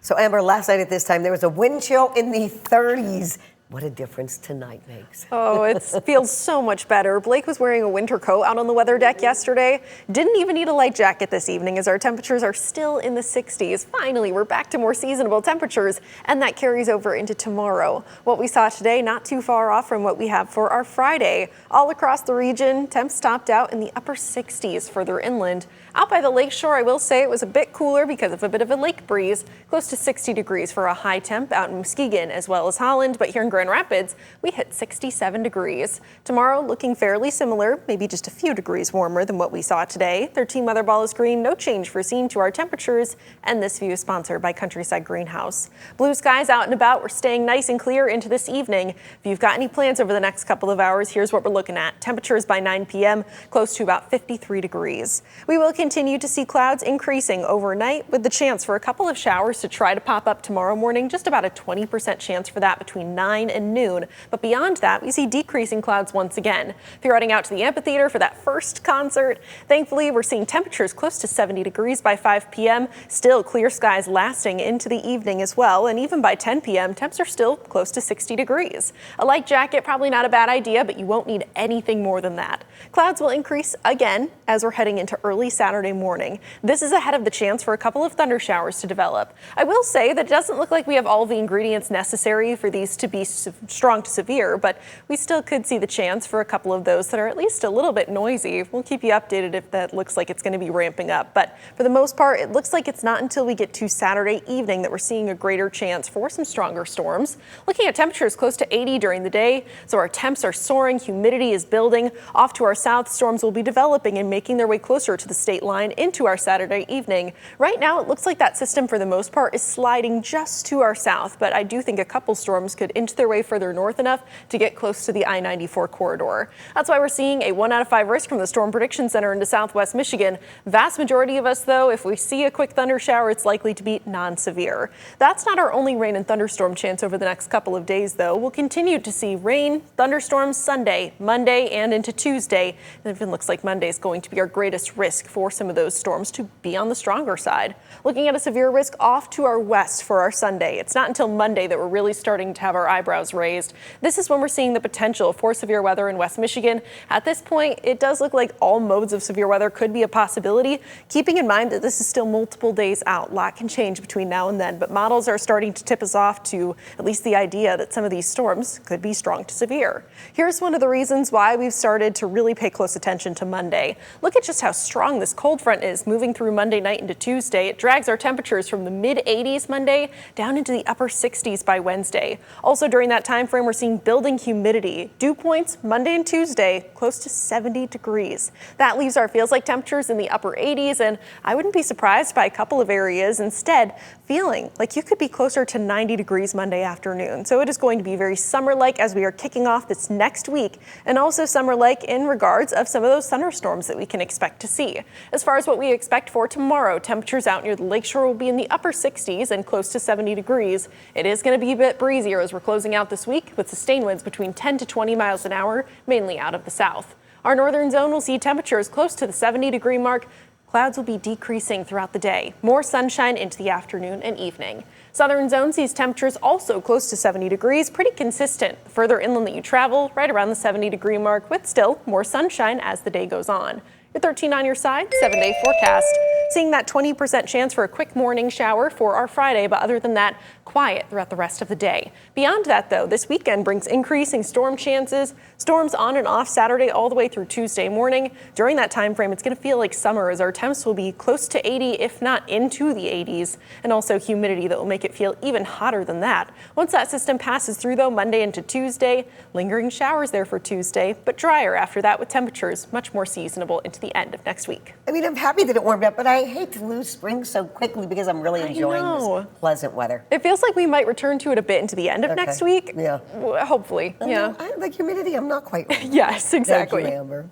So Amber, last night at this time, there was a wind chill in the 30s. What a difference tonight makes. Oh, it feels so much better. Blake was wearing a winter coat out on the weather deck yesterday. Didn't even need a light jacket this evening as our temperatures are still in the 60s. Finally, we're back to more seasonable temperatures, and that carries over into tomorrow. What we saw today, not too far off from what we have for our Friday. All across the region, temps topped out in the upper 60s further inland. Out by the lakeshore, I will say it was a bit cooler because of a bit of a lake breeze, close to 60 degrees for a high temp out in Muskegon as well as Holland, but here in Grand Rapids, we hit 67 degrees. Tomorrow looking fairly similar, maybe just a few degrees warmer than what we saw today. 13 weather ball is green, no change foreseen to our temperatures, and this view is sponsored by Countryside Greenhouse. Blue skies out and about, we're staying nice and clear into this evening. If you've got any plans over the next couple of hours, here's what we're looking at. Temperatures by 9 p.m. close to about 53 degrees. We will continue to see clouds increasing overnight with the chance for a couple of showers to try to pop up tomorrow morning, just about a 20% chance for that between 9 and noon. But beyond that, we see decreasing clouds once again. If you're heading out to the amphitheater for that first concert, thankfully we're seeing temperatures close to 70 degrees by 5 p.m. Still clear skies lasting into the evening as well. And even by 10 p.m., temps are still close to 60 degrees. A light jacket, probably not a bad idea, but you won't need anything more than that. Clouds will increase again as we're heading into early Saturday morning. This is ahead of the chance for a couple of thunder showers to develop. I will say that it doesn't look like we have all the ingredients necessary for these to be strong to severe, but we still could see the chance for a couple of those that are at least a little bit noisy. We'll keep you updated if that looks like it's going to be ramping up. But for the most part, it looks like it's not until we get to Saturday evening that we're seeing a greater chance for some stronger storms. Looking at temperatures close to 80 during the day, so our temps are soaring, humidity is building. Off to our south, storms will be developing and making their way closer to the state line into our Saturday evening. Right now, it looks like that system for the most part is sliding just to our south, but I do think a couple storms could inch their way further north enough to get close to the I-94 corridor. That's why we're seeing a 1 out of 5 risk from the Storm Prediction Center into southwest Michigan. Vast majority of us, though, if we see a quick thunder shower, it's likely to be non-severe. That's not our only rain and thunderstorm chance over the next couple of days, though. We'll continue to see rain, thunderstorms Sunday, Monday, and into Tuesday. And it even looks like Monday is going to be our greatest risk for some of those storms to be on the stronger side. Looking at a severe risk off to our west for our Sunday. It's not until Monday that we're really starting to have our eyebrows raised. This is when we're seeing the potential for severe weather in West Michigan. At this point, it does look like all modes of severe weather could be a possibility, keeping in mind that this is still multiple days out. A lot can change between now and then, but models are starting to tip us off to at least the idea that some of these storms could be strong to severe. Here's one of the reasons why we've started to really pay close attention to Monday. Look at just how strong this cold front is moving through Monday night into Tuesday. It drags our temperatures from the mid-80s Monday down into the upper 60s by Wednesday. Also during that time frame, we're seeing building humidity. Dew points Monday and Tuesday close to 70 degrees. That leaves our feels like temperatures in the upper 80s, and I wouldn't be surprised by a couple of areas instead feeling like you could be closer to 90 degrees Monday afternoon. So it is going to be very summer-like as we are kicking off this next week, and also summer-like in regards of some of those thunderstorms that we can expect to see. As far as what we expect for tomorrow, temperatures out near the lakeshore will be in the upper 60s and close to 70 degrees. It is going to be a bit breezier as we're closing out this week with sustained winds between 10 to 20 miles an hour, mainly out of the south. Our northern zone will see temperatures close to the 70-degree mark. Clouds will be decreasing throughout the day. More sunshine into the afternoon and evening. Southern zone sees temperatures also close to 70 degrees, pretty consistent. The further inland that you travel, right around the 70-degree mark, with still more sunshine as the day goes on. Your 13 on your side, 7-day forecast. Seeing that 20% chance for a quick morning shower for our Friday, but other than that, quiet throughout the rest of the day. Beyond that, though, this weekend brings increasing storm chances. Storms on and off Saturday all the way through Tuesday morning. During that time frame, it's going to feel like summer as our temps will be close to 80, if not into the 80s, and also humidity that will make it feel even hotter than that. Once that system passes through, though, Monday into Tuesday, lingering showers there for Tuesday, but drier after that with temperatures much more seasonable into the end of next week. I mean, I'm happy that it warmed up, but I hate to lose spring so quickly because I'm really enjoying this pleasant weather. It feels like we might return to it a bit into the end of next week. Yeah. Hopefully. Yeah. The humidity, I'm not quite ready. Yes, exactly. Thank you, Amber.